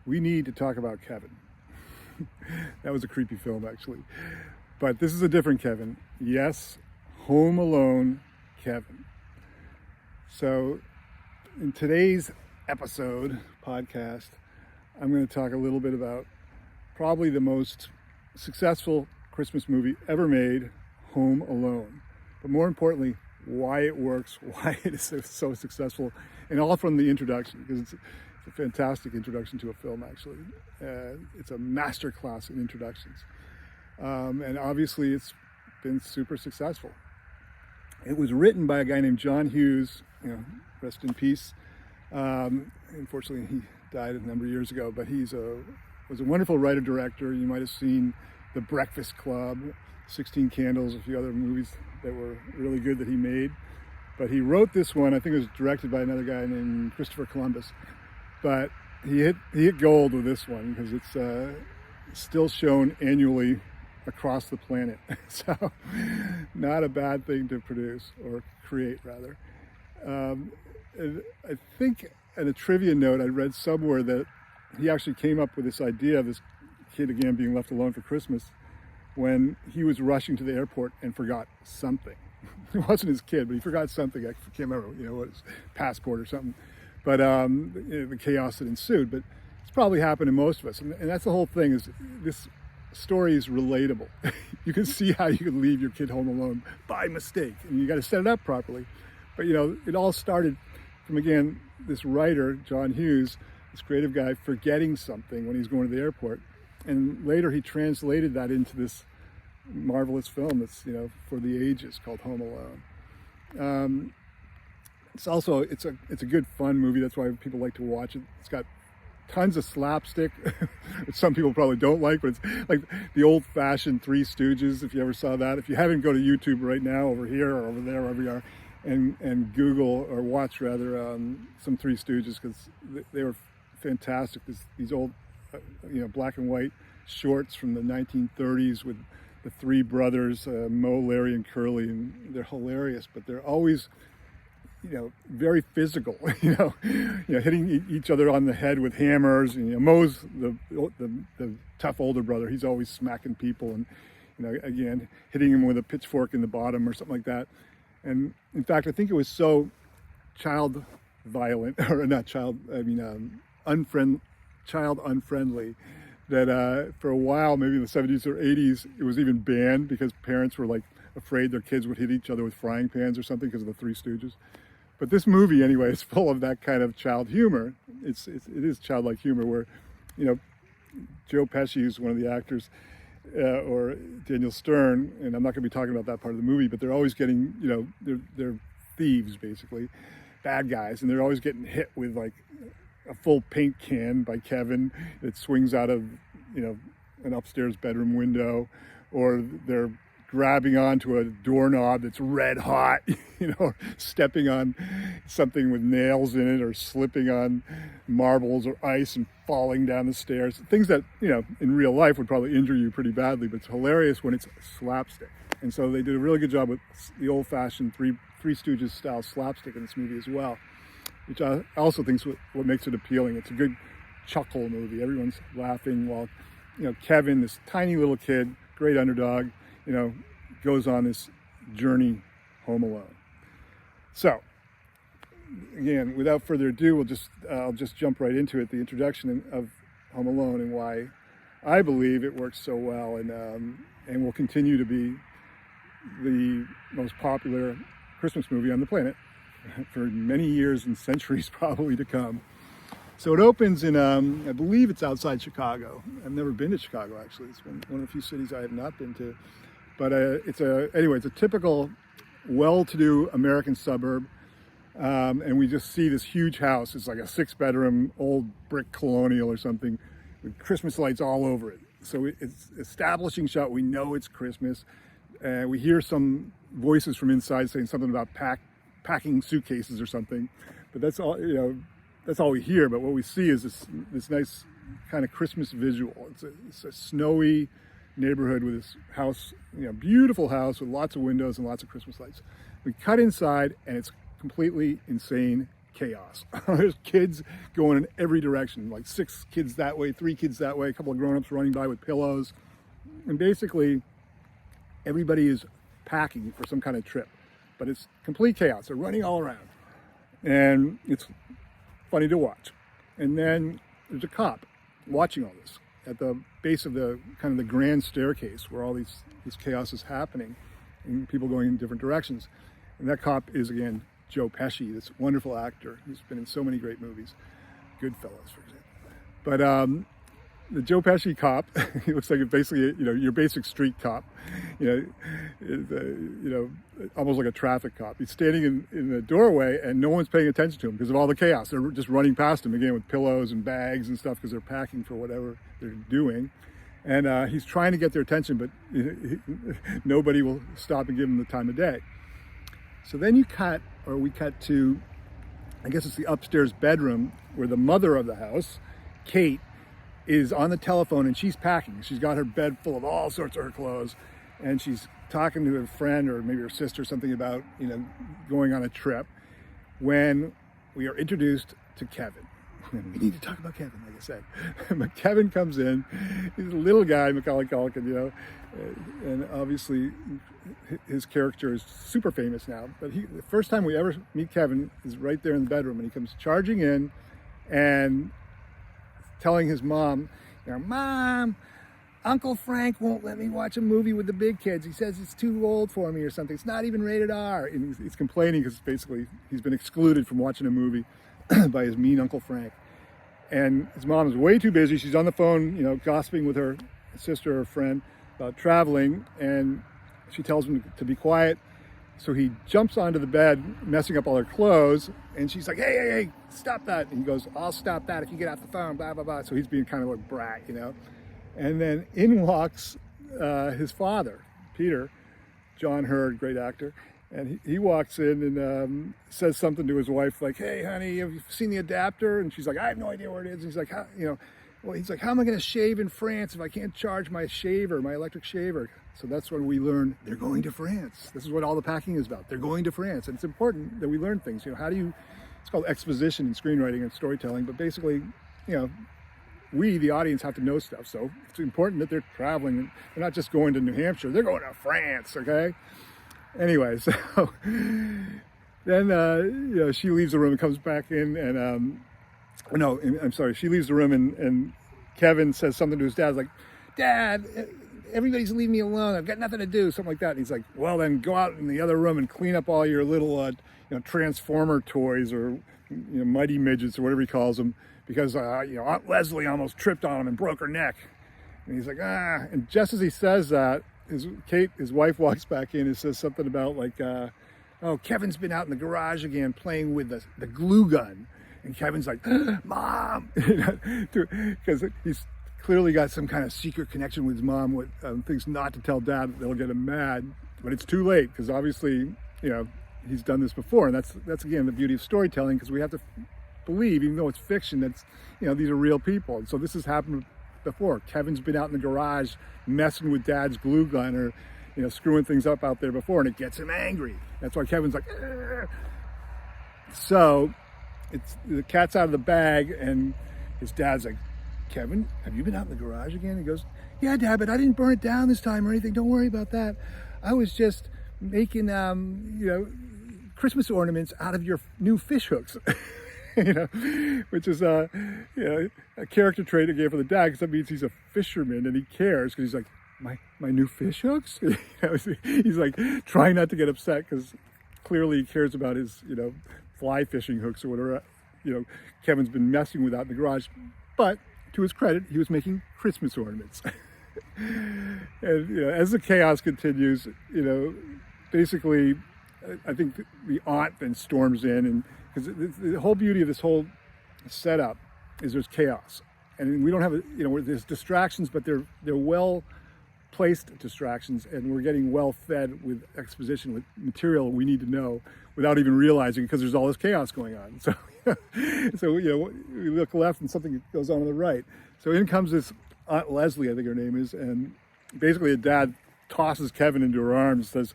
we need to talk about Kevin. That was a creepy film, actually. But this is a different Kevin. Yes, Home Alone Kevin. So in today's podcast, I'm going to talk a little bit about probably the most successful Christmas movie ever made, Home Alone. But more importantly, why it works, why it is so successful, and all from the introduction, because it's a fantastic introduction to a film, actually. It's a masterclass in introductions. And obviously it's been super successful. It was written by a guy named John Hughes, rest in peace. Unfortunately, he died a number of years ago, but was a wonderful writer-director. You might have seen The Breakfast Club, 16 Candles, a few other movies that were really good that he made. But he wrote this one. I think it was directed by another guy named Christopher Columbus. But he hit gold with this one because it's still shown annually across the planet. So not a bad thing to produce, or create rather. I think on a trivia note, I read somewhere that he actually came up with this idea of this kid again being left alone for Christmas when he was rushing to the airport and forgot something. It wasn't his kid, but he forgot something. I can't remember, what his passport or something. But the chaos that ensued. But it's probably happened to most of us. And that's the whole thing, is this story is relatable. You can see how you can leave your kid home alone by mistake. And you got to set it up properly. But, it all started from, again, this writer, John Hughes, this creative guy, forgetting something when he's going to the airport. And later he translated that into this marvelous film that's, for the ages, called Home Alone. It's a good fun movie. That's why people like to watch it. It's got tons of slapstick, which some people probably don't like, but it's like the old-fashioned Three Stooges, if you ever saw that. If you haven't, go to YouTube right now, over here or over there, wherever you are, and Google, or watch rather, some Three Stooges, because they were fantastic. These old, black and white shorts from the 1930s with the three brothers, Moe, Larry, and Curly, and they're hilarious, but they're always, very physical, hitting each other on the head with hammers. And, Moe's the tough older brother. He's always smacking people and, again, hitting him with a pitchfork in the bottom or something like that. And in fact, I think it was so child violent, or not child, child unfriendly, that for a while, maybe in the 70s or 80s, it was even banned because parents were like afraid their kids would hit each other with frying pans or something because of the Three Stooges. But this movie, anyway, is full of that kind of child humor. It is childlike humor where, Joe Pesci, who's one of the actors, or Daniel Stern, and I'm not going to be talking about that part of the movie, but they're always getting, they're thieves, basically, bad guys, and they're always getting hit with like a full paint can by Kevin that swings out of, an upstairs bedroom window, or they're grabbing onto a doorknob that's red hot, stepping on something with nails in it, or slipping on marbles or ice and falling down the stairs. Things that, in real life would probably injure you pretty badly, but it's hilarious when it's slapstick. And so they did a really good job with the old-fashioned Three Stooges style slapstick in this movie as well, which I also think is what makes it appealing. It's a good chuckle movie. Everyone's laughing while, Kevin, this tiny little kid, great underdog, goes on this journey home alone. So, again, without further ado, I'll just jump right into it, the introduction of Home Alone and why I believe it works so well and will continue to be the most popular Christmas movie on the planet for many years and centuries probably to come. So it opens in, I believe it's outside Chicago. I've never been to Chicago, actually. It's one of the few cities I have not been to. But it's a typical well-to-do American suburb. And we just see this huge house. It's like a 6-bedroom old brick colonial or something with Christmas lights all over it. So it's establishing shot. We know it's Christmas. We hear some voices from inside saying something about packing suitcases or something. But that's all, that's all we hear. But what we see is this nice kind of Christmas visual. It's a snowy neighborhood with this house, beautiful house with lots of windows and lots of Christmas lights. We cut inside and it's completely insane chaos. There's kids going in every direction, like 6 kids that way, 3 kids that way, a couple of grown-ups running by with pillows. And basically, everybody is packing for some kind of trip, but it's complete chaos. They're running all around. And it's funny to watch. And then there's a cop watching all this at the base of the kind of the grand staircase where all this chaos is happening and people going in different directions. And that cop is, again, Joe Pesci, this wonderful actor who's been in so many great movies, Goodfellas, for example. But the Joe Pesci cop, he looks like basically, your basic street cop, almost like a traffic cop. He's standing in the doorway and no one's paying attention to him because of all the chaos. They're just running past him, again, with pillows and bags and stuff because they're packing for whatever they're doing. And he's trying to get their attention, but nobody will stop and give him the time of day. So then we cut to, I guess it's the upstairs bedroom where the mother of the house, Kate, is on the telephone and she's packing. She's got her bed full of all sorts of her clothes and she's talking to a friend or maybe her sister or something about, going on a trip when we are introduced to Kevin. We need to talk about Kevin, like I said. But Kevin comes in, he's a little guy, Macaulay Culkin, and obviously his character is super famous now. But the first time we ever meet Kevin is right there in the bedroom, and he comes charging in and telling his mom, Mom, Uncle Frank won't let me watch a movie with the big kids. He says it's too old for me or something. It's not even rated R. And he's complaining because basically he's been excluded from watching a movie by his mean Uncle Frank. And his mom is way too busy. She's on the phone, gossiping with her sister or friend about traveling, and she tells him to be quiet. So he jumps onto the bed, messing up all her clothes, and she's like, hey, stop that. And he goes, I'll stop that if you get off the phone, blah, blah, blah. So he's being kind of a brat, And then in walks his father, Peter, John Hurd, great actor. And he walks in and says something to his wife like, hey, honey, have you seen the adapter? And she's like, I have no idea where it is. And he's like, how am I going to shave in France if I can't charge my shaver, my electric shaver? So that's when we learn they're going to France. This is what all the packing is about. They're going to France. And it's important that we learn things. It's called exposition in screenwriting and storytelling. But basically, we, the audience, have to know stuff. So it's important that they're traveling. They're not just going to New Hampshire. They're going to France, okay? Anyway, so then, she leaves the room and comes back in and, she leaves the room and Kevin says something to his dad, like, Dad, everybody's leaving me alone. I've got nothing to do, something like that. And he's like, well, then go out in the other room and clean up all your little, Transformer toys or, mighty midgets or whatever he calls them because, Aunt Leslie almost tripped on him and broke her neck. And he's like, And just as he says that, his wife walks back in and says something about like, Kevin's been out in the garage again playing with the glue gun. And Kevin's like, Mom, because he's clearly got some kind of secret connection with his mom with things not to tell Dad. They'll get him mad, but it's too late because obviously, he's done this before. And that's again, the beauty of storytelling because we have to believe, even though it's fiction, that's, these are real people. And so this has happened before. Kevin's been out in the garage messing with Dad's glue gun or, screwing things up out there before, and it gets him angry. That's why Kevin's like, Argh. So the cat's out of the bag, and his dad's like, Kevin, have you been out in the garage again? He goes, yeah, Dad, but I didn't burn it down this time or anything. Don't worry about that. I was just making, Christmas ornaments out of your new fish hooks. Which is a character trait again for the dad, because that means he's a fisherman and he cares because he's like, my new fish hooks? He's like trying not to get upset because clearly he cares about his, fly fishing hooks or whatever, Kevin's been messing with out in the garage. But to his credit, he was making Christmas ornaments. And, as the chaos continues, basically, I think the aunt then storms in, and because the whole beauty of this whole setup is there's chaos, and we don't have there's distractions, but they're well placed distractions, and we're getting well fed with exposition, with material we need to know without even realizing because there's all this chaos going on. So we look left and something goes on the right. So in comes this Aunt Leslie, I think her name is, and basically a dad tosses Kevin into her arms, says,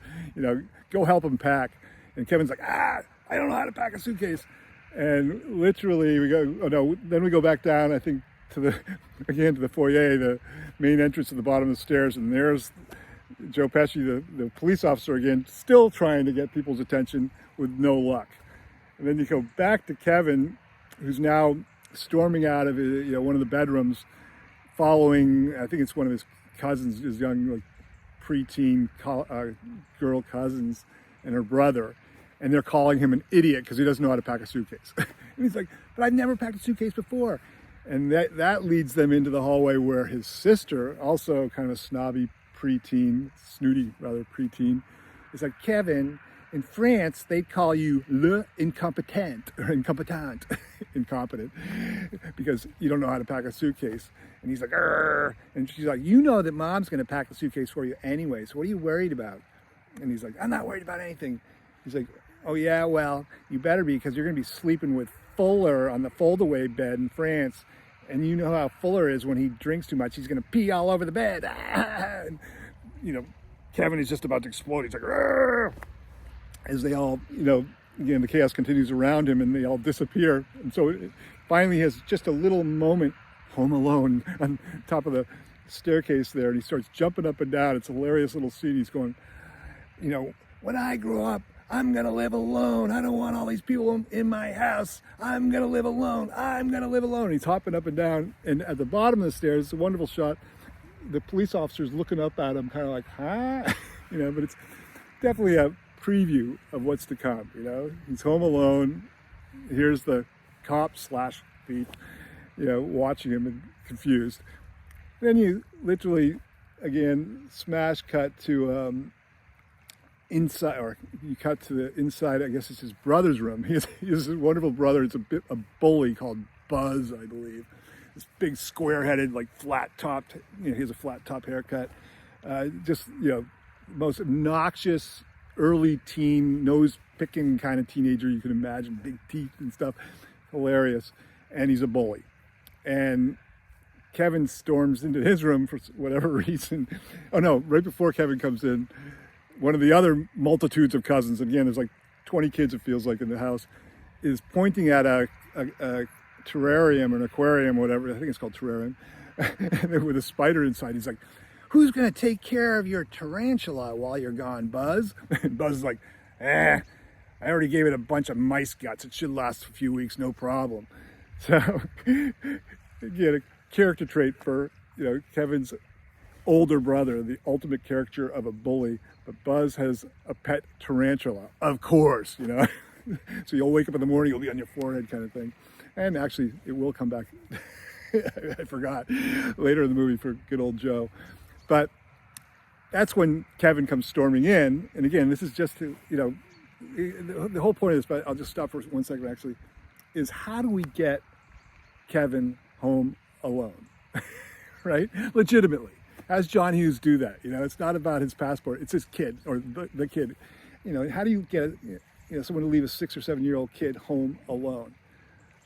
go help him pack. And Kevin's like, I don't know how to pack a suitcase. And literally we go, oh no, then we go back down, I think, to the foyer, the main entrance at the bottom of the stairs, and there's Joe Pesci, the police officer again, still trying to get people's attention with no luck. And then you go back to Kevin, who's now storming out of one of the bedrooms, following, I think it's one of his cousins, his young like preteen girl cousins, and her brother. And they're calling him an idiot because he doesn't know how to pack a suitcase. And he's like, but I've never packed a suitcase before. And that leads them into the hallway where his sister, also kind of snobby preteen, snooty rather preteen, is like, Kevin, in France, they'd call you le incompetent, or incompetent, incompetent, because you don't know how to pack a suitcase. And he's like, Arr! And she's like, you know that mom's going to pack the suitcase for you anyway, so what are you worried about? And he's like, I'm not worried about anything. He's like, oh yeah, well, you better be, because you're going to be sleeping with Fuller on the fold-away bed in France. And you know how Fuller is when he drinks too much. He's going to pee all over the bed. And, Kevin is just about to explode. He's like, Arr! As they all, again, the chaos continues around him and they all disappear. And so finally he has just a little moment home alone on top of the staircase there. And he starts jumping up and down. It's a hilarious little scene. He's going, when I grow up, I'm going to live alone. I don't want all these people in my house. I'm going to live alone. I'm going to live alone. And he's hopping up and down. And at the bottom of the stairs, it's a wonderful shot. The police officer's looking up at him, kind of like, huh? But it's definitely a preview of what's to come. He's home alone. Here's the cop / thief, watching him and confused. Then you literally, again, smash cut to inside, or you cut to the inside, I guess it's his brother's room. He has this wonderful brother. It's a bully called Buzz, I believe. This big square-headed, like flat-topped, he has a flat-top haircut. Most obnoxious early teen, nose-picking kind of teenager you can imagine, big teeth and stuff. Hilarious. And he's a bully. And Kevin storms into his room for whatever reason. Oh no, right before Kevin comes in, one of the other multitudes of cousins, and again, there's like 20 kids, it feels like, in the house, is pointing at a terrarium or an aquarium, whatever, I think it's called terrarium, with a spider inside. He's like, who's going to take care of your tarantula while you're gone, Buzz? And Buzz is like, I already gave it a bunch of mice guts. It should last a few weeks, no problem. So, again, a character trait for, Kevin's older brother, the ultimate caricature of a bully. But Buzz has a pet tarantula, of course, So you'll wake up in the morning, you'll be on your forehead kind of thing. And actually, it will come back, I forgot, later in the movie for good old Joe. But that's when Kevin comes storming in. And again, this is just to, the whole point of this, but I'll just stop for 1 second actually, is how do we get Kevin home alone, right? Legitimately. How does John Hughes do that? It's not about his passport, it's his kid, or the kid. How do you get someone to leave a 6 or 7 year old kid home alone?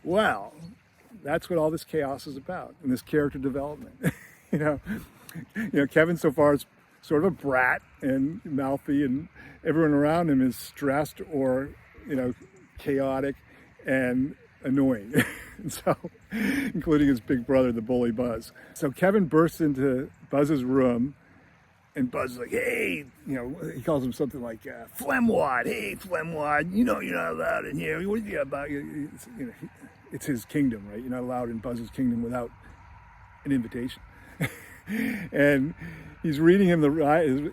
Well, that's what all this chaos is about, and this character development. Kevin so far is sort of a brat and mouthy, and everyone around him is stressed or, chaotic and annoying. And so, including his big brother, the bully Buzz. So Kevin bursts into Buzz's room, and Buzz is like, hey, he calls him something like, Flemwad, hey, Flemwad, you're not allowed in here. What are you about? It's his kingdom, right? You're not allowed in Buzz's kingdom without an invitation. And he's reading him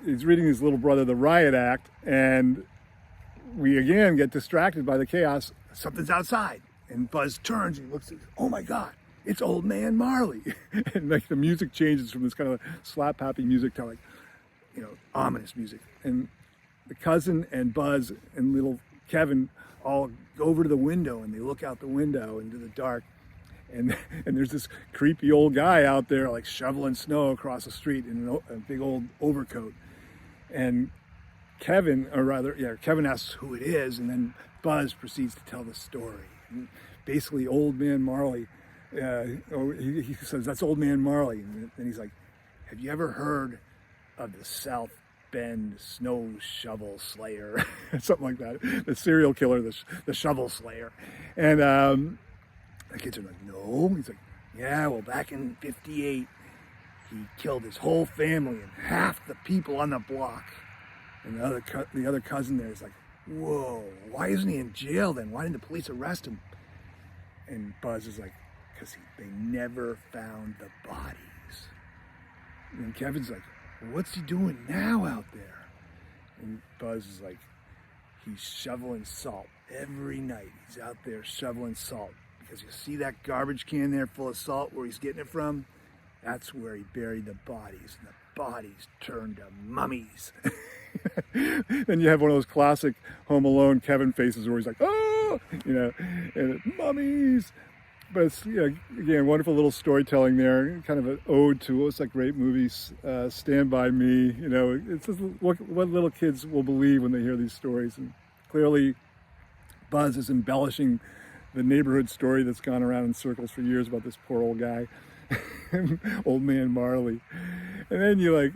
he's reading his little brother the Riot Act, and we again get distracted by the chaos. Something's outside, and Buzz turns and he looks at, oh my God, it's Old Man Marley. And like the music changes from this kind of slap happy music to like, ominous music. And the cousin and Buzz and little Kevin all go over to the window, and they look out the window into the dark. And there's this creepy old guy out there like shoveling snow across the street in a big old overcoat. And Kevin asks who it is, and then Buzz proceeds to tell the story. And basically, Old Man Marley, he says, that's Old Man Marley. And he's like, have you ever heard of the South Ben, Snow Shovel Slayer, something like that. The serial killer, the Shovel Slayer. And the kids are like, no. He's like, yeah, well, back in 58, he killed his whole family and half the people on the block. And the other cousin there is like, whoa, why isn't he in jail then? Why didn't the police arrest him? And Buzz is like, because they never found the bodies. And Kevin's like, what's he doing now out there? And Buzz is like, he's shoveling salt every night. He's out there shoveling salt. Because you see that garbage can there full of salt where he's getting it from? That's where he buried the bodies. And the bodies turned to mummies. Then you have one of those classic Home Alone Kevin faces where he's like, oh, and mummies. But it's, again, wonderful little storytelling there, kind of an ode to what's that great movie, Stand By Me. It's just what little kids will believe when they hear these stories. And clearly, Buzz is embellishing the neighborhood story that's gone around in circles for years about this poor old guy, old man Marley. And then you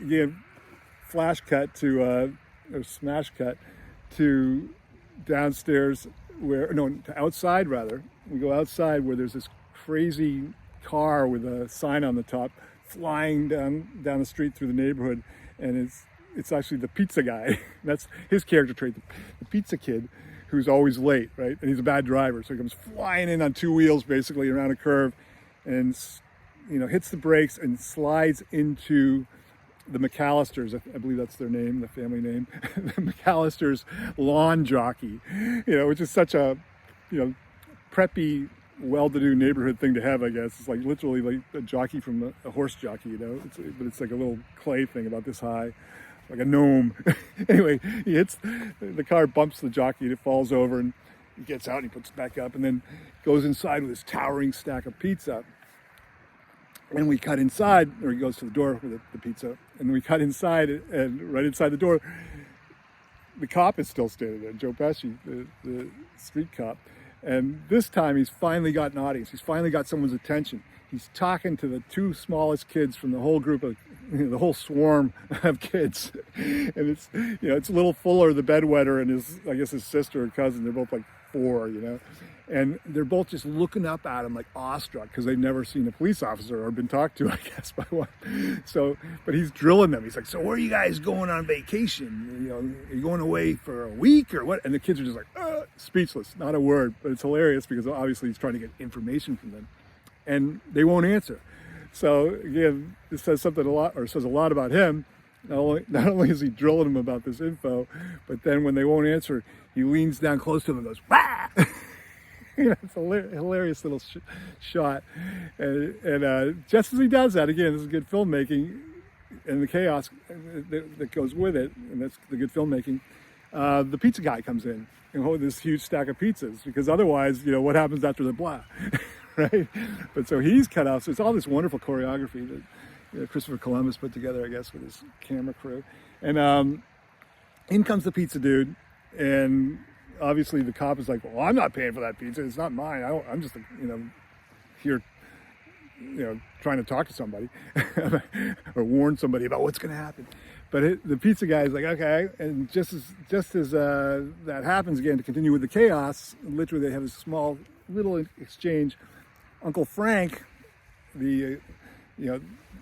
again, flash cut to, or smash cut to downstairs to outside rather. We go outside where there's this crazy car with a sign on the top flying down the street through the neighborhood, and it's actually the pizza guy. That's his character trait, the pizza kid who's always late, right? And he's a bad driver, so he comes flying in on two wheels basically around a curve and hits the brakes and slides into the McAllisters, I believe that's their name, the family name, the McAllisters lawn jockey, which is such a, preppy, well-to-do neighborhood thing to have, I guess. It's like literally like a jockey from a horse jockey, but it's like a little clay thing about this high, like a gnome. Anyway, the car bumps the jockey and it falls over, and he gets out and he puts it back up and then goes inside with his towering stack of pizza. And we cut inside, or he goes to the door with the pizza, and we cut inside, and right inside the door, the cop is still standing there, Joe Pesci, the street cop. And this time he's finally got an audience. He's finally got someone's attention. He's talking to the two smallest kids from the whole group of, the whole swarm of kids. And it's, it's Little Fuller, the bedwetter, and his sister or cousin. They're both like 4, And they're both just looking up at him like awestruck because they've never seen a police officer or been talked to, I guess, by one. So, but he's drilling them. He's like, so where are you guys going on vacation? Are you going away for a week or what? And the kids are just like, speechless, not a word. But it's hilarious because obviously he's trying to get information from them. And they won't answer. So again, this says a lot about him. Not only is he drilling them about this info, but then when they won't answer, he leans down close to them and goes, wah! It's a hilarious little shot. And just as he does that, again, this is good filmmaking, and the chaos that goes with it, and that's the good filmmaking, the pizza guy comes in and holds this huge stack of pizzas, because otherwise, what happens after the blah, right? But so he's cut off. So it's all this wonderful choreography that Christopher Columbus put together, I guess, with his camera crew. And in comes the pizza dude, and obviously the cop is like, well, I'm not paying for that pizza. It's not mine. I'm just, here, trying to talk to somebody or warn somebody about what's going to happen. But the pizza guy is like, okay. And just as that happens, again, to continue with the chaos, literally they have this small little exchange. Uncle Frank, the,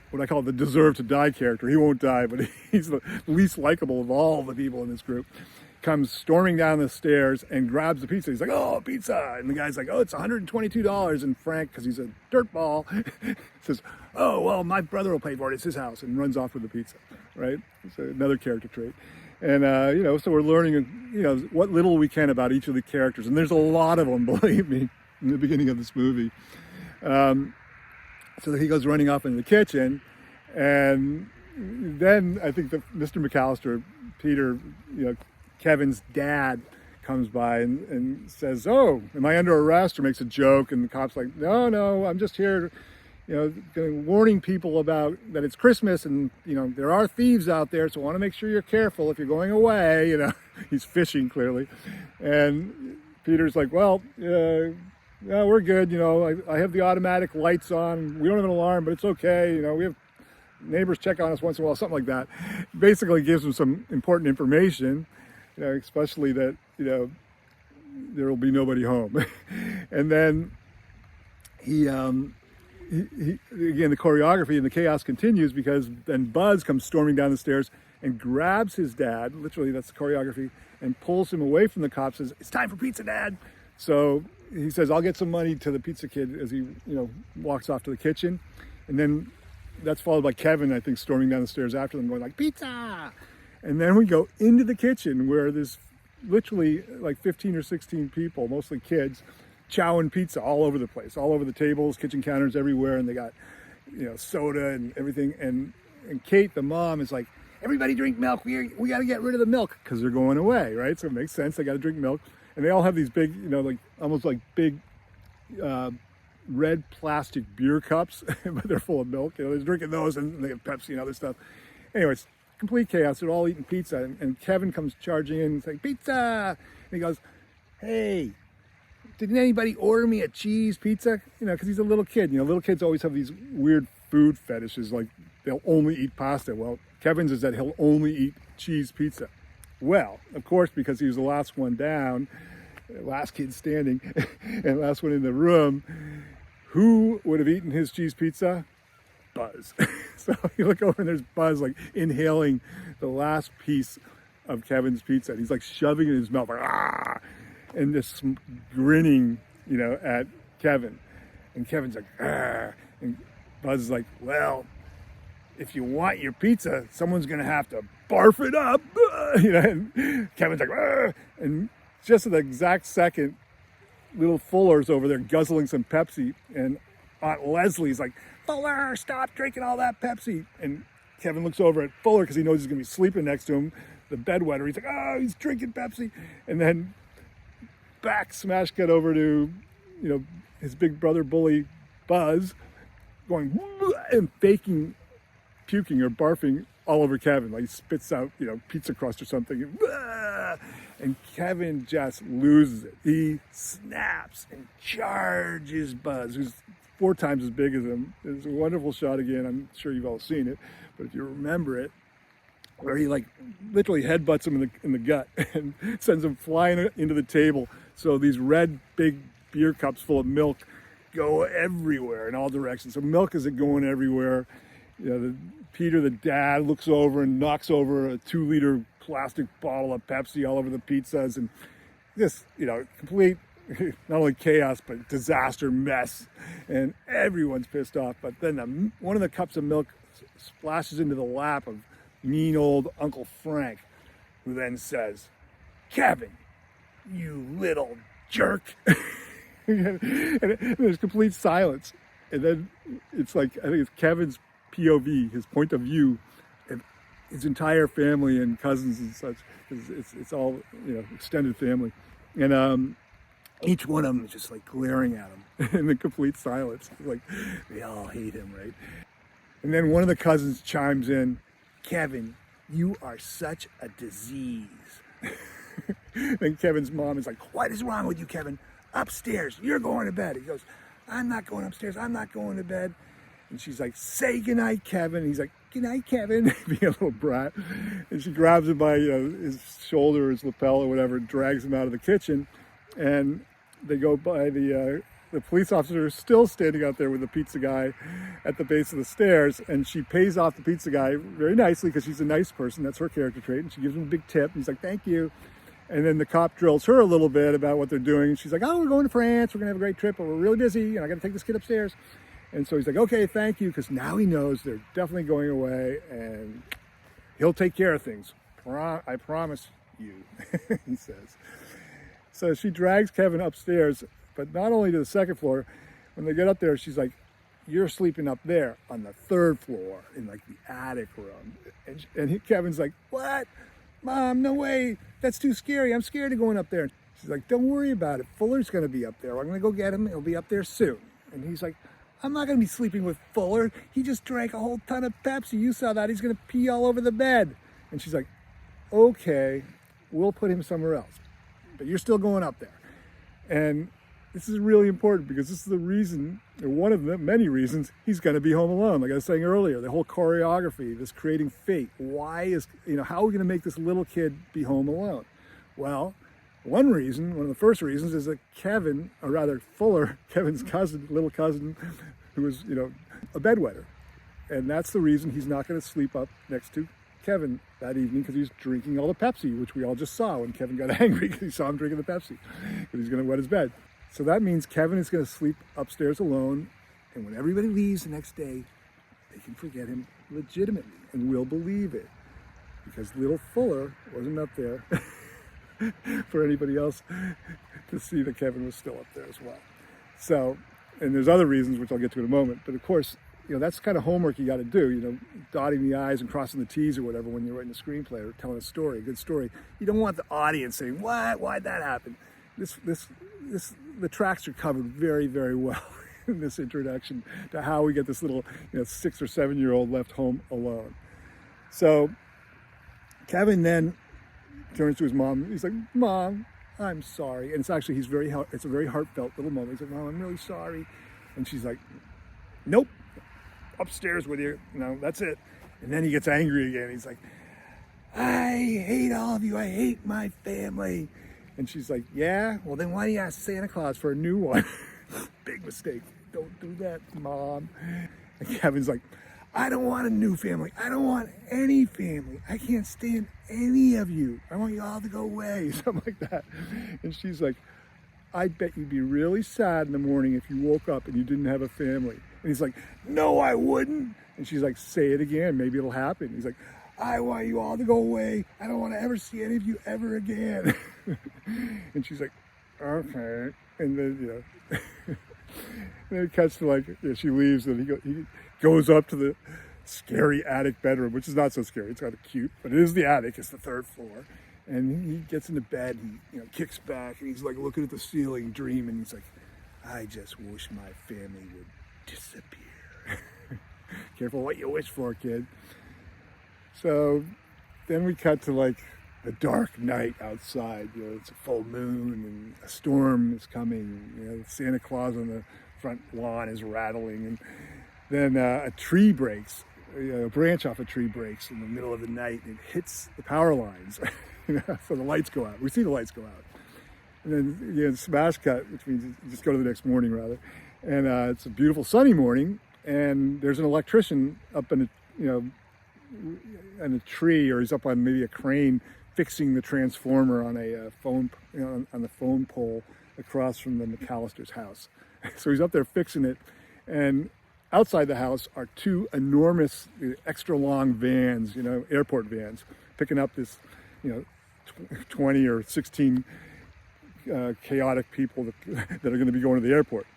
what I call the deserve to die character. He won't die, but he's the least likable of all the people in this group. Comes storming down the stairs and grabs the pizza. He's like, oh, pizza. And the guy's like, oh, it's $122. And Frank, because he's a dirtball, says, oh, well, my brother will pay for it. It's his house. And runs off with the pizza, right? It's another character trait. And, so we're learning, what little we can about each of the characters. And there's a lot of them, believe me, in the beginning of this movie. So he goes running off into the kitchen. And then I think that Mr. McAllister, Peter, Kevin's dad, comes by and says, oh, am I under arrest? Or makes a joke. And the cop's like, no, I'm just here, warning people about that it's Christmas and, there are thieves out there. So I want to make sure you're careful if you're going away. He's fishing clearly. And Peter's like, well, yeah, we're good. I have the automatic lights on. We don't have an alarm, but it's okay. We have neighbors check on us once in a while, something like that. Basically gives them some important information, especially that, there will be nobody home. And then he again, the choreography and the chaos continues, because then Buzz comes storming down the stairs and grabs his dad, literally that's the choreography, and pulls him away from the cops, says, "It's time for pizza, Dad." So he says, "I'll get some money," to the pizza kid as he, walks off to the kitchen. And then that's followed by Kevin, I think, storming down the stairs after them, going like, "Pizza!" And then we go into the kitchen where there's literally like 15 or 16 people, mostly kids, chowing pizza all over the place, all over the tables, kitchen counters everywhere. And they got, soda and everything. And Kate, the mom, is like, "Everybody drink milk. We got to get rid of the milk," because they're going away, right? So it makes sense. They got to drink milk. And they all have these big, almost like big red plastic beer cups, but they're full of milk. They're drinking those, and they have Pepsi and other stuff. Anyways, complete chaos. They're all eating pizza. And Kevin comes charging in and saying, "Pizza!" And he goes, "Hey, didn't anybody order me a cheese pizza?" Because he's a little kid. Little kids always have these weird food fetishes, like they'll only eat pasta. Well, Kevin's is that he'll only eat cheese pizza. Well, of course, because he was the last one down, last kid standing, and last one in the room, who would have eaten his cheese pizza? Buzz. So you look over and there's Buzz like inhaling the last piece of Kevin's pizza. And he's like shoving it in his mouth, like, "Ah!" And just grinning, at Kevin. And Kevin's like, "Ah!" And Buzz is like, "Well, if you want your pizza, someone's going to have to barf it up." And Kevin's like, "Ah!" And just at the exact second, little Fuller's over there guzzling some Pepsi. And Aunt Leslie's like, "Fuller, stop drinking all that Pepsi." And Kevin looks over at Fuller because he knows he's going to be sleeping next to him, the bedwetter. He's like, "Oh, he's drinking Pepsi." And then back smash cut over to, his big brother bully Buzz going and faking puking or barfing all over Kevin. Like he spits out, pizza crust or something. And Kevin just loses it. He snaps and charges Buzz, who's 4 times as big as him. It's a wonderful shot again. I'm sure you've all seen it, but if you remember it, where he like literally headbutts him in the gut and sends him flying into the table. So these red big beer cups full of milk go everywhere in all directions. So milk isn't going everywhere. Peter, the dad, looks over and knocks over a 2-liter plastic bottle of Pepsi all over the pizzas, and just, complete, not only chaos, but disaster, mess, and everyone's pissed off. But then one of the cups of milk splashes into the lap of mean old Uncle Frank, who then says, "Kevin, you little jerk." And there's complete silence. And then it's like, I think it's Kevin's POV, his point of view, and his entire family and cousins and such. It's all, extended family. And each one of them is just like glaring at him in the complete silence. Like, they all hate him, right? And then one of the cousins chimes in, "Kevin, you are such a disease." And Kevin's mom is like, "What is wrong with you, Kevin? Upstairs, you're going to bed." He goes, "I'm not going upstairs, I'm not going to bed." And she's like, "Say goodnight, Kevin." And he's like, "Goodnight, Kevin," being a little brat. And she grabs him by his shoulder, his lapel or whatever, and drags him out of the kitchen. And they go by the police officer is still standing out there with the pizza guy at the base of the stairs. And she pays off the pizza guy very nicely because she's a nice person. That's her character trait. And she gives him a big tip. And he's like, "Thank you." And then the cop drills her a little bit about what they're doing. And she's like, "Oh, we're going to France. We're going to have a great trip, but we're really busy. And I got to take this kid upstairs." And so he's like, "Okay, thank you." Because now he knows they're definitely going away and he'll take care of things. I promise you, he says. So she drags Kevin upstairs, but not only to the second floor. When they get up there, she's like, "You're sleeping up there on the 3rd floor in like the attic room." And Kevin's like, "What? Mom, no way. That's too scary. I'm scared of going up there." She's like, "Don't worry about it. Fuller's going to be up there. I'm going to go get him. He'll be up there soon." And he's like, "I'm not going to be sleeping with Fuller. He just drank a whole ton of Pepsi. You saw that. He's going to pee all over the bed." And she's like, "Okay, we'll put him somewhere else. But you're still going up there." And this is really important because this is the reason, or one of the many reasons, he's going to be home alone. Like I was saying earlier, the whole choreography, this creating fate. Why is, how are we going to make this little kid be home alone? Well, one of the first reasons is that Kevin, or rather Fuller, Kevin's cousin, little cousin, who was, a bedwetter. And that's the reason he's not going to sleep up next to Kevin that evening, because he's drinking all the Pepsi, which we all just saw when Kevin got angry because he saw him drinking the Pepsi, because he's going to wet his bed. So that means Kevin is going to sleep upstairs alone, and when everybody leaves the next day, they can forget him legitimately, and we'll believe it, because little Fuller wasn't up there for anybody else to see that Kevin was still up there as well. So, and there's other reasons, which I'll get to in a moment, but of course, that's the kind of homework you got to do, dotting the I's and crossing the T's or whatever when you're writing a screenplay or telling a good story. You don't want the audience saying, what? Why'd that happen? The tracks are covered very, very well in this introduction to how we get this little 6 or 7 year old left home alone. So Kevin then turns to his mom. He's like, Mom, I'm sorry. And it's actually, it's a very heartfelt little moment. He's like, Mom, I'm really sorry. And she's like, nope, upstairs with you. That's it. And then he gets angry again. He's like, I hate all of you. I hate my family. And she's like, yeah? Well, then why do you ask Santa Claus for a new one? Big mistake. Don't do that, Mom. And Kevin's like, I don't want a new family. I don't want any family. I can't stand any of you. I want you all to go away. Something like that. And she's like, I bet you'd be really sad in the morning if you woke up and you didn't have a family. And he's like, no, I wouldn't. And she's like, say it again. Maybe it'll happen. He's like, I want you all to go away. I don't want to ever see any of you ever again. And she's like, okay. And then, and then it cuts to she leaves and he goes up to the scary attic bedroom, which is not so scary. It's kind of cute, but it is the attic. It's the 3rd floor. And he gets into bed, he kicks back, and he's like looking at the ceiling, dreaming. He's like, I just wish my family would disappear. Careful what you wish for, kid. So then we cut to the dark night outside. It's a full moon and a storm is coming. Santa Claus on the front lawn is rattling, and then a tree breaks. A branch off a tree breaks in the middle of the night and it hits the power lines. So the lights go out. We see the lights go out. And then smash cut, which means you just go to the next morning rather. And it's a beautiful sunny morning, and there's an electrician up in a tree, or he's up on maybe a crane fixing the transformer on a phone, on the phone pole across from the McAllister's house. So he's up there fixing it, and outside the house are 2 enormous, extra long vans, airport vans, picking up this, 20 or 16 chaotic people that are going to be going to the airport.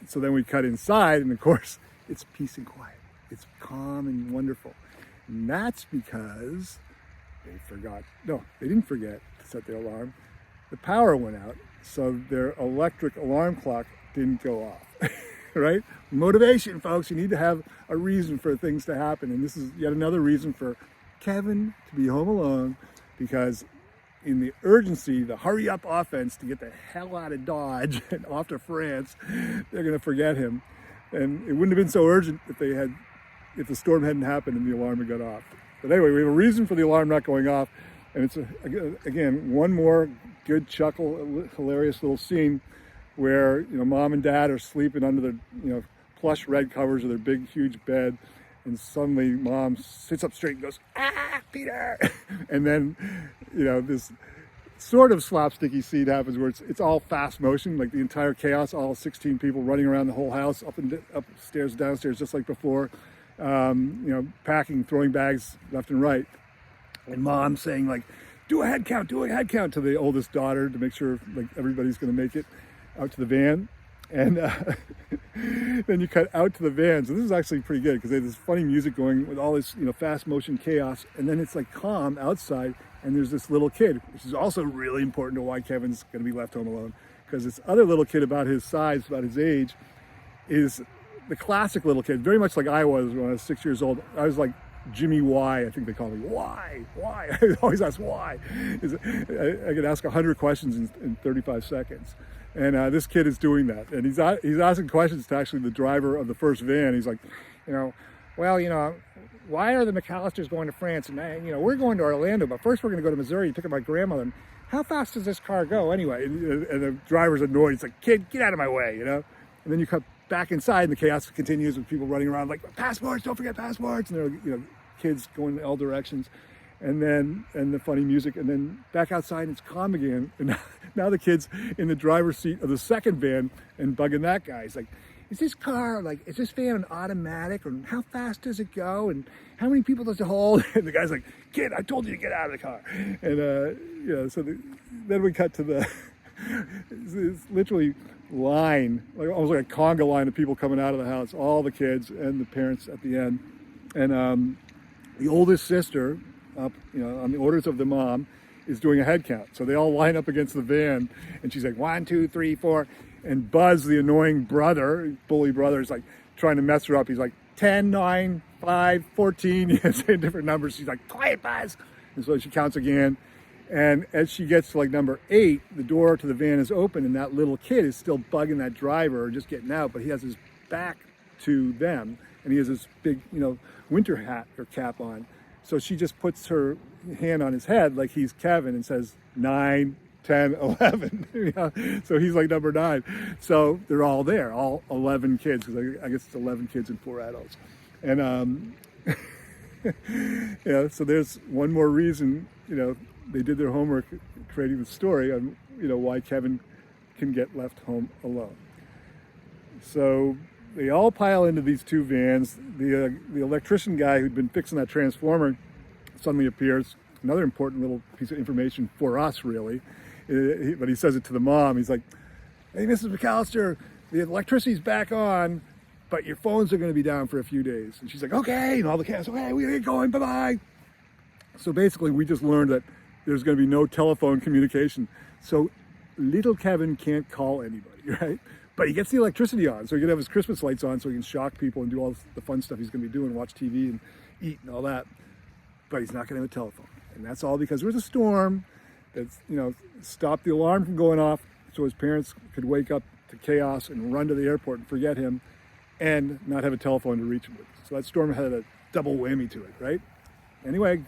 So then we cut inside, and of course, it's peace and quiet. It's calm and wonderful. And that's because they didn't forget to set their alarm. The power went out, so their electric alarm clock didn't go off. Right? Motivation, folks. You need to have a reason for things to happen. And this is yet another reason for Kevin to be home alone, because in the urgency, the hurry up offense to get the hell out of Dodge and off to France, they're going to forget him. And it wouldn't have been so urgent if the storm hadn't happened and the alarm had got off. But anyway, we have a reason for the alarm not going off. And it's, again, one more good chuckle, hilarious little scene where, Mom and Dad are sleeping under the, plush red covers of their big, huge bed. And suddenly Mom sits up straight and goes, ah, Peter. And then, this sort of slapsticky scene happens where it's all fast motion, like the entire chaos, all 16 people running around the whole house, upstairs, downstairs, just like before, packing, throwing bags left and right. And Mom saying do a head count to the oldest daughter to make sure everybody's going to make it out to the van. And then you cut out to the van. So this is actually pretty good because there's this funny music going with all this, fast motion chaos. And then it's calm outside, and there's this little kid, which is also really important to why Kevin's going to be left home alone. Because this other little kid about his size, about his age, is the classic little kid, very much like I was when I was 6 years old. I was like Jimmy Y, I think they call me. Why? I always ask why. I could ask 100 questions in 35 seconds. And this kid is doing that, and he's asking questions to actually the driver of the first van. He's like, well, why are the McAllisters going to France? And we're going to Orlando, but first we're going to go to Missouri to pick up my grandmother. And how fast does this car go anyway? And the driver's annoyed. He's like, kid, get out of my way, And then you cut back inside, and the chaos continues with people running around like, passports, don't forget passports. And there are kids going in all directions. And the funny music, and then back outside, and it's calm again. And now the kid's in the driver's seat of the second van and bugging that guy. He's like, is this van an automatic, or how fast does it go, and how many people does it hold? And the guy's like, kid, I told you to get out of the car. And then we cut to it's literally line, like almost like a conga line of people coming out of the house, all the kids and the parents at the end. And the oldest sister, up, on the orders of the mom, is doing a head count. So they all line up against the van, and she's like, 1, 2, 3, 4. And Buzz, the annoying bully brother, is like trying to mess her up. He's like, 10, 9, 5, 14, saying different numbers. She's like, quiet, Buzz. And so she counts again. And as she gets to like number 8, the door to the van is open, and that little kid is still bugging that driver, just getting out, but he has his back to them, and he has this big, winter hat or cap on. So she just puts her hand on his head like he's Kevin and says 9, 10, 11. So he's like number 9. So they're all there, all 11 kids, because I guess it's 11 kids and 4 adults. And so there's one more reason, they did their homework creating the story on, why Kevin can get left home alone. So they all pile into these 2 vans. The electrician guy who'd been fixing that transformer suddenly appears. Another important little piece of information for us, really. But he says it to the mom. He's like, hey, Mrs. McAllister, the electricity's back on, but your phones are going to be down for a few days. And she's like, okay. And all the cats, okay, we ain't going, bye-bye. So basically, we just learned that there's going to be no telephone communication. So little Kevin can't call anybody, right? But he gets the electricity on, so he can have his Christmas lights on so he can shock people and do all the fun stuff he's going to be doing, watch TV and eat and all that. But he's not going to have a telephone. And that's all because there was a storm that's, stopped the alarm from going off so his parents could wake up to chaos and run to the airport and forget him and not have a telephone to reach him with. So that storm had a double whammy to it, right? Anyway,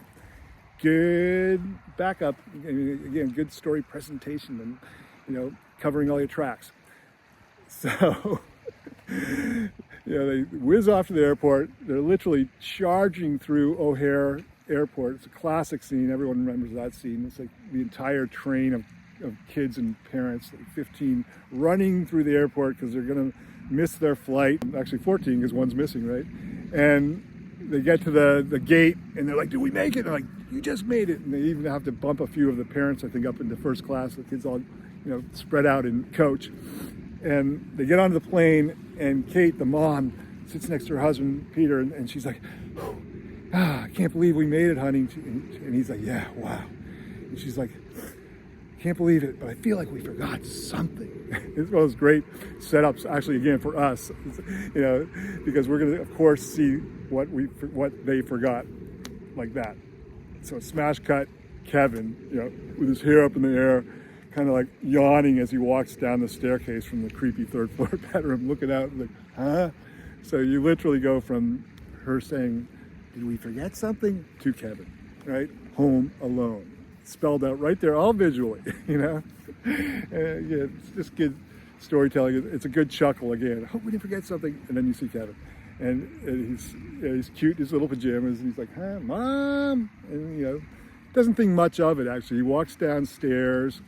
good backup. Again, good story presentation and, covering all your tracks. So, they whiz off to the airport. They're literally charging through O'Hare Airport. It's a classic scene. Everyone remembers that scene. It's like the entire train of kids and parents, like 15, running through the airport because they're going to miss their flight. Actually 14 because one's missing, right? And they get to the gate and they're like, did we make it? And they're like, you just made it. And they even have to bump a few of the parents, I think, up into first class. The kids all, spread out in coach. And they get onto the plane, and Kate, the mom, sits next to her husband, Peter, and she's like, I can't believe we made it, honey. And he's like, yeah, wow. And she's like, can't believe it, but I feel like we forgot something. It's one of those great setups, actually, again, for us, because we're going to, of course, see what they forgot like that. So smash cut, Kevin, with his hair up in the air, kind of like yawning as he walks down the staircase from the creepy 3rd floor bedroom, looking out like, huh? So you literally go from her saying, did we forget something? To Kevin, right? Home alone. Spelled out right there, all visually, Yeah, it's just good storytelling. It's a good chuckle again. I hope we didn't forget something. And then you see Kevin. And he's cute in his little pajamas, and he's like, huh, Mom? And, doesn't think much of it, actually. He walks downstairs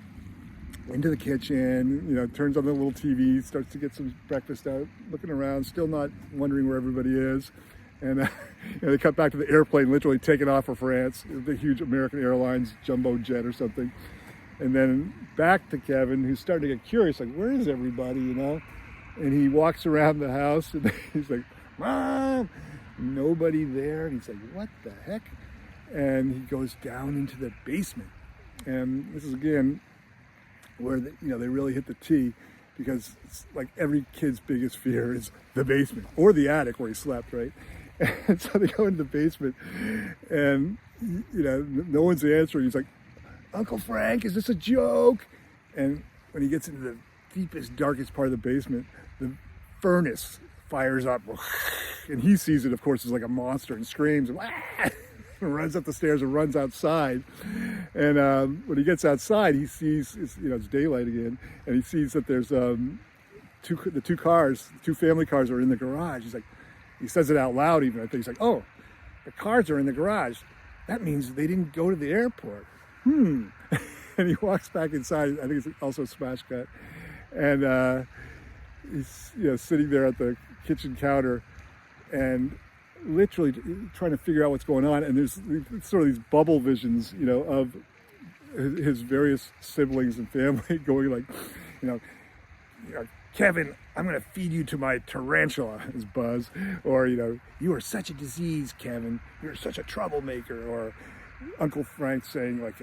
into the kitchen, turns on the little TV, starts to get some breakfast out, looking around, still not wondering where everybody is. And they cut back to the airplane, literally taking off for France, the huge American Airlines jumbo jet or something. And then back to Kevin, who's starting to get curious, like, where is everybody, And he walks around the house, and he's like, Mom! Nobody there. And he's like, what the heck? And he goes down into the basement. And this is, again, where they really hit the T, because it's like every kid's biggest fear is the basement or the attic where he slept, right? And so they go into the basement, and no one's answering. He's like, Uncle Frank, is this a joke? And when he gets into the deepest, darkest part of the basement, the furnace fires up, and he sees it, of course, as like a monster and screams and runs up the stairs and runs outside. And when he gets outside, he sees it's daylight again, and he sees that there's the two family cars are in the garage. He says it out loud even. I think he's like, "Oh, the cars are in the garage. That means they didn't go to the airport." And he walks back inside. I think it's also a smash cut, and he's sitting there at the kitchen counter, and literally trying to figure out what's going on. And there's sort of these bubble visions, of his various siblings and family going like, "Kevin, I'm going to feed you to my tarantula," is Buzz. Or, "You are such a disease, Kevin. You're such a troublemaker." Or Uncle Frank saying like,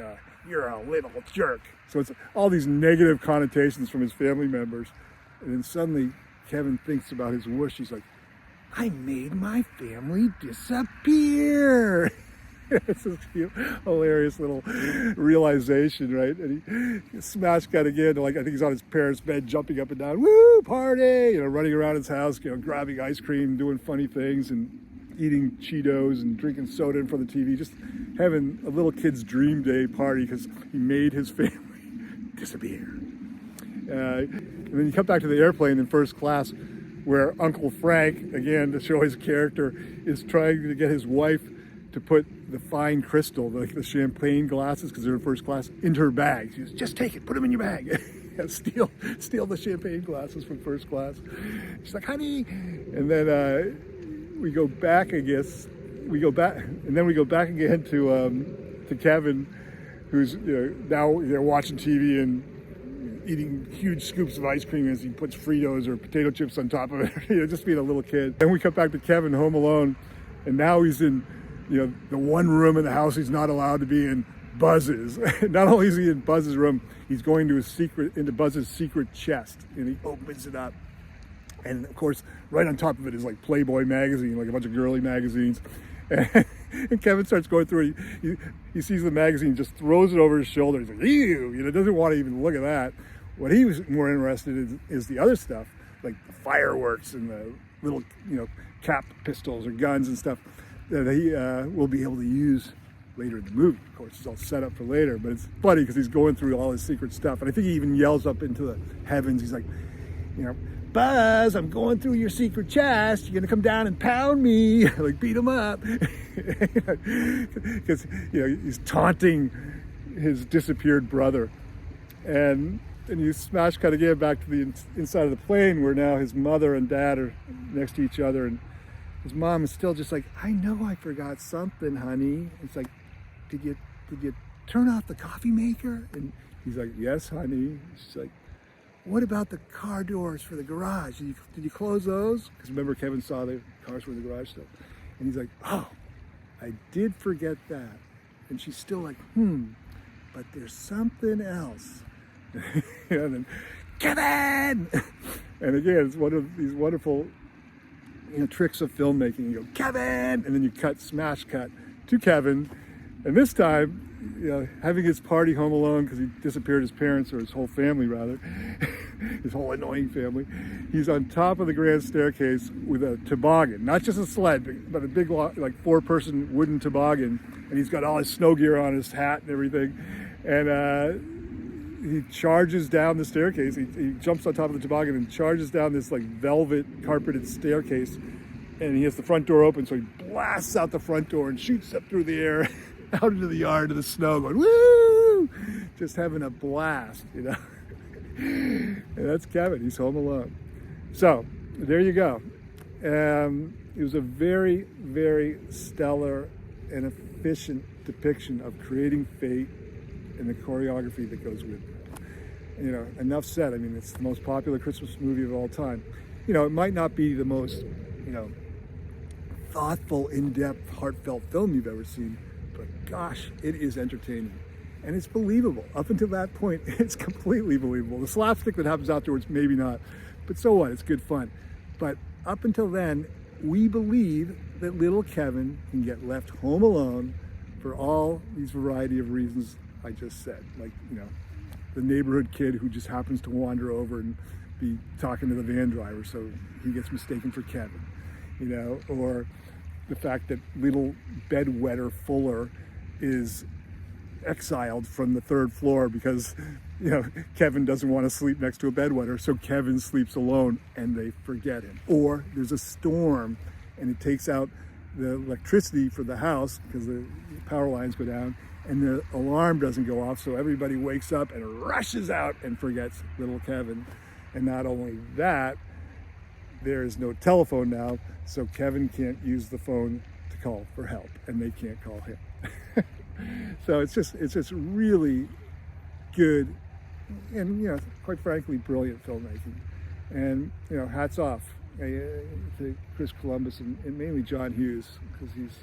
"You're a little jerk." So it's all these negative connotations from his family members. And then suddenly Kevin thinks about his wish. He's like, "I made my family disappear." It's this hilarious little realization, right? And he smash cut again. Like, I think he's on his parents' bed, jumping up and down, "Woo, party!" Running around his house, grabbing ice cream, doing funny things, and eating Cheetos and drinking soda in front of the TV, just having a little kid's dream day party because he made his family disappear. And then you come back to the airplane in first class, where Uncle Frank, again, to show his character, is trying to get his wife to put the fine crystal, like the champagne glasses, because they're in first class, into her bag. She goes, "Just take it, put them in your bag." steal the champagne glasses from first class. She's like, "Honey," and then we go back, I guess. We go back again to Kevin, who's now they're watching TV and eating huge scoops of ice cream as he puts Fritos or potato chips on top of it, just being a little kid. Then we come back to Kevin home alone, and now he's in, the one room in the house he's not allowed to be in, Buzz's. Not only is he in Buzz's room, he's going into Buzz's secret chest, and he opens it up. And of course, right on top of it is like Playboy magazine, like a bunch of girly magazines. And Kevin starts going through it. He sees the magazine, just throws it over his shoulder. He's like, "Ew," doesn't want to even look at that. What he was more interested in is the other stuff, like the fireworks and the little, cap pistols or guns and stuff that he will be able to use later in the movie. Of course, it's all set up for later, but it's funny because he's going through all his secret stuff. And I think he even yells up into the heavens. He's like, "Buzz, I'm going through your secret chest. You're going to come down and pound me," like beat him up. Because, he's taunting his disappeared brother. And you smash cut again back to the inside of the plane, where now his mother and dad are next to each other. And his mom is still just like, "I know I forgot something, honey." It's like, did you turn off the coffee maker? And he's like, "Yes, honey." She's like, "What about the car doors for the garage? Did you close those?" Because remember, Kevin saw the cars were in the garage still. And he's like, "Oh, I did forget that." And she's still like, "But there's something else." And then, "Kevin!" And again, it's one of these wonderful tricks of filmmaking. You go, "Kevin!" And then you smash cut to Kevin. And this time, having his party home alone because he disappeared his parents, or his whole family rather, his whole annoying family. He's on top of the grand staircase with a toboggan, not just a sled, but a big, like 4-person wooden toboggan. And he's got all his snow gear on, his hat and everything. And he charges down the staircase. He jumps on top of the toboggan and charges down this like velvet carpeted staircase. And he has the front door open, so he blasts out the front door and shoots up through the air, out into the yard of the snow, going, "Woo!" Just having a blast, And that's Kevin. He's home alone. So there you go. It was a very, very stellar and efficient depiction of creating fate and the choreography that goes with it. Enough said. I mean, it's the most popular Christmas movie of all time. It might not be the most, thoughtful, in-depth, heartfelt film you've ever seen, but gosh, it is entertaining. And it's believable. Up until that point, it's completely believable. The slapstick that happens afterwards, maybe not. But so what? It's good fun. But up until then, we believe that little Kevin can get left home alone for all these variety of reasons I just said. Like, the neighborhood kid who just happens to wander over and be talking to the van driver, so he gets mistaken for Kevin, you know, or the fact that little bedwetter Fuller is exiled from the 3rd floor because, you know, Kevin doesn't want to sleep next to a bedwetter, so Kevin sleeps alone and they forget him. Or there's a storm and it takes out the electricity for the house because the power lines go down and the alarm doesn't go off, so everybody wakes up and rushes out and forgets little Kevin. And not only that, there is no telephone now, so Kevin can't use the phone to call for help and they can't call him. So it's just really good and, you know, quite frankly, brilliant filmmaking. And, you know, hats off to Chris Columbus and mainly John Hughes, because he's,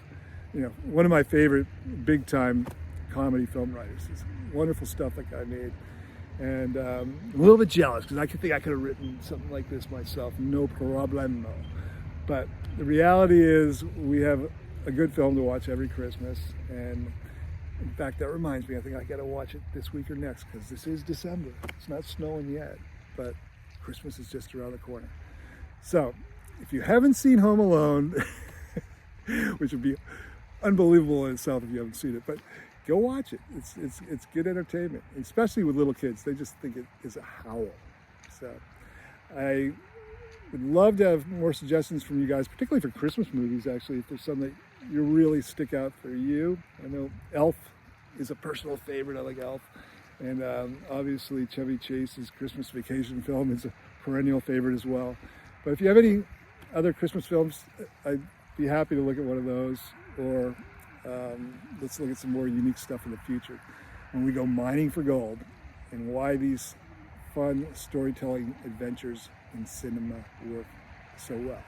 you know, one of my favorite big time comedy film writers. It's wonderful stuff that guy made. And I'm a little bit jealous because I think I could have written something like this myself, no problemo. But the reality is we have a good film to watch every Christmas, and in fact, that reminds me, I think I got to watch it this week or next because this is December. It's not snowing yet, but Christmas is just around the corner. So, if you haven't seen Home Alone, which would be unbelievable in itself if you haven't seen it, but go watch it. It's good entertainment, especially with little kids. They just think it is a howl. So, I would love to have more suggestions from you guys, particularly for Christmas movies, actually, if there's some that you really stick out for you. I know Elf is a personal favorite. I like Elf. And obviously Chevy Chase's Christmas Vacation film is a perennial favorite as well. But if you have any other Christmas films, I'd be happy to look at one of those, or let's look at some more unique stuff in the future when we go mining for gold and why these fun storytelling adventures in cinema work so well.